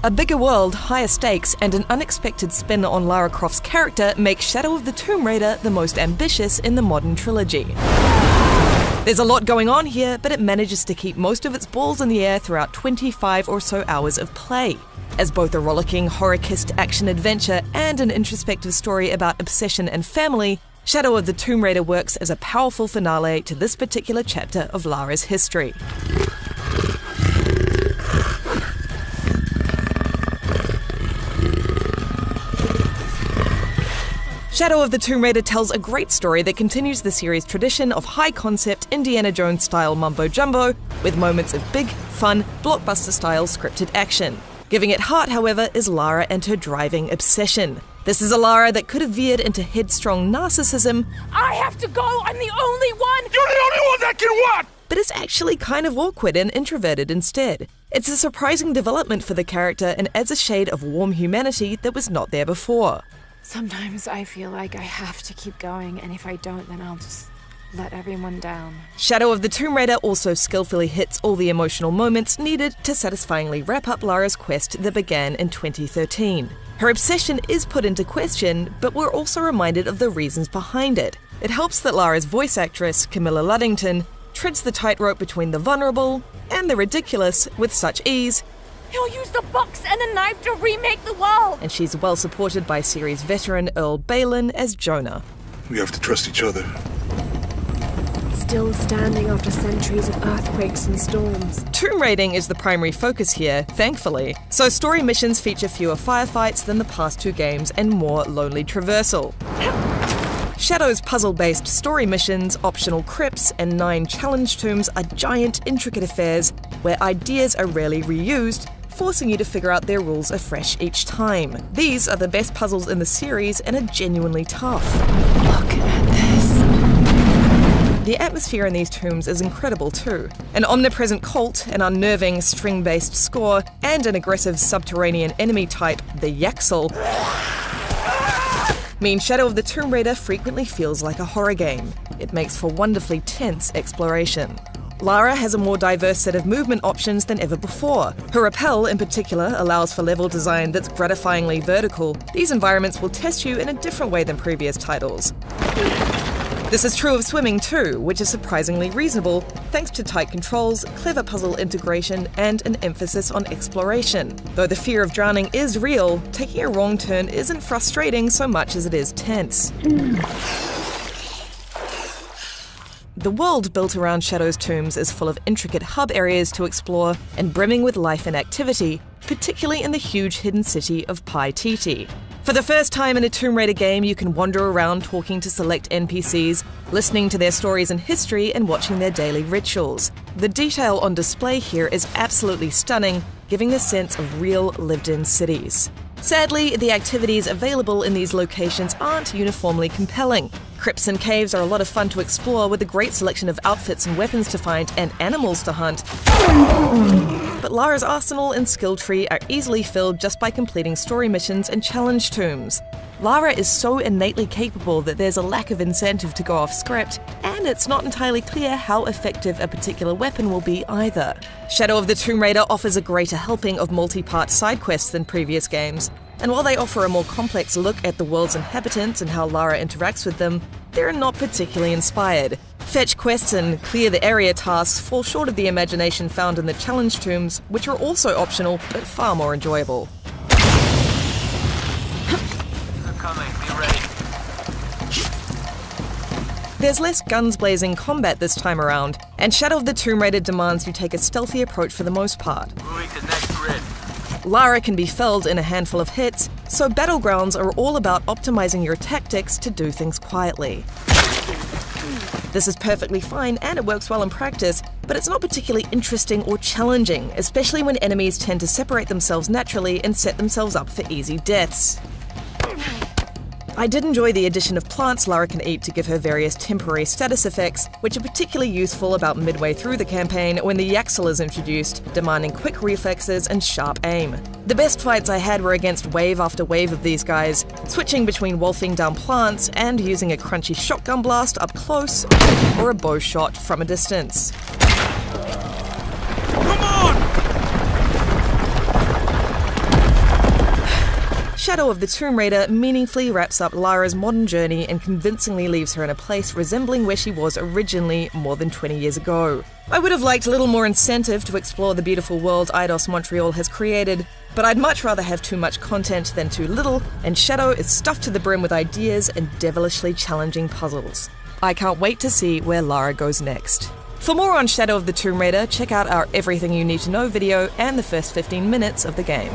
A bigger world, higher stakes, and an unexpected spin on Lara Croft's character make Shadow of the Tomb Raider the most ambitious in the modern trilogy. There's a lot going on here, but it manages to keep most of its balls in the air throughout 25 or so hours of play. As both a rollicking, horror-kissed action-adventure and an introspective story about obsession and family, Shadow of the Tomb Raider works as a powerful finale to this particular chapter of Lara's history. Shadow of the Tomb Raider tells a great story that continues the series' tradition of high-concept, Indiana Jones-style mumbo-jumbo, with moments of big, fun, blockbuster-style scripted action. Giving it heart, however, is Lara and her driving obsession. This is a Lara that could have veered into headstrong narcissism. I have to go! I'm the only one! You're the only one that can what? But it's actually kind of awkward and introverted instead. It's a surprising development for the character and adds a shade of warm humanity that was not there before. Sometimes I feel like I have to keep going, and if I don't, then I'll just let everyone down. Shadow of the Tomb Raider also skillfully hits all the emotional moments needed to satisfyingly wrap up Lara's quest that began in 2013. Her obsession is put into question, but we're also reminded of the reasons behind it. It helps that Lara's voice actress, Camilla Luddington, treads the tightrope between the vulnerable and the ridiculous with such ease. He'll use the box and a knife to remake the world! And she's well supported by series veteran Earl Balin as Jonah. We have to trust each other. Still standing after centuries of earthquakes and storms. Tomb raiding is the primary focus here, thankfully, so story missions feature fewer firefights than the past two games and more lonely traversal. Shadow's puzzle-based story missions, optional crypts, and 9 challenge tombs are giant, intricate affairs where ideas are rarely reused, forcing you to figure out their rules afresh each time. These are the best puzzles in the series and are genuinely tough. Look at this. The atmosphere in these tombs is incredible too. An omnipresent cult, an unnerving string-based score, and an aggressive subterranean enemy type, the Yaxel, mean Shadow of the Tomb Raider frequently feels like a horror game. It makes for wonderfully tense exploration. Lara has a more diverse set of movement options than ever before. Her rappel, in particular, allows for level design that's gratifyingly vertical. These environments will test you in a different way than previous titles. This is true of swimming too, which is surprisingly reasonable, thanks to tight controls, clever puzzle integration, and an emphasis on exploration. Though the fear of drowning is real, taking a wrong turn isn't frustrating so much as it is tense. The world built around Shadow's tombs is full of intricate hub areas to explore and brimming with life and activity, particularly in the huge hidden city of Paititi. For the first time in a Tomb Raider game, you can wander around talking to select NPCs, listening to their stories and history, and watching their daily rituals. The detail on display here is absolutely stunning, giving a sense of real, lived-in cities. Sadly, the activities available in these locations aren't uniformly compelling. Crypts and caves are a lot of fun to explore with a great selection of outfits and weapons to find and animals to hunt. But Lara's arsenal and skill tree are easily filled just by completing story missions and challenge tombs. Lara is so innately capable that there's a lack of incentive to go off script, and it's not entirely clear how effective a particular weapon will be either. Shadow of the Tomb Raider offers a greater helping of multi-part side quests than previous games, and while they offer a more complex look at the world's inhabitants and how Lara interacts with them, they're not particularly inspired. Fetch quests and clear the area tasks fall short of the imagination found in the challenge tombs, which are also optional but far more enjoyable. There's less guns-blazing combat this time around, and Shadow of the Tomb Raider demands you take a stealthy approach for the most part. Moving to next grid. Lara can be felled in a handful of hits, so battlegrounds are all about optimizing your tactics to do things quietly. This is perfectly fine and it works well in practice, but it's not particularly interesting or challenging, especially when enemies tend to separate themselves naturally and set themselves up for easy deaths. I did enjoy the addition of plants Lara can eat to give her various temporary status effects, which are particularly useful about midway through the campaign when the Yaxel is introduced, demanding quick reflexes and sharp aim. The best fights I had were against wave after wave of these guys, switching between wolfing down plants and using a crunchy shotgun blast up close or a bow shot from a distance. Come on! Shadow of the Tomb Raider meaningfully wraps up Lara's modern journey and convincingly leaves her in a place resembling where she was originally more than 20 years ago. I would have liked a little more incentive to explore the beautiful world Eidos Montreal has created, but I'd much rather have too much content than too little, and Shadow is stuffed to the brim with ideas and devilishly challenging puzzles. I can't wait to see where Lara goes next. For more on Shadow of the Tomb Raider, check out our Everything You Need to Know video and the first 15 minutes of the game.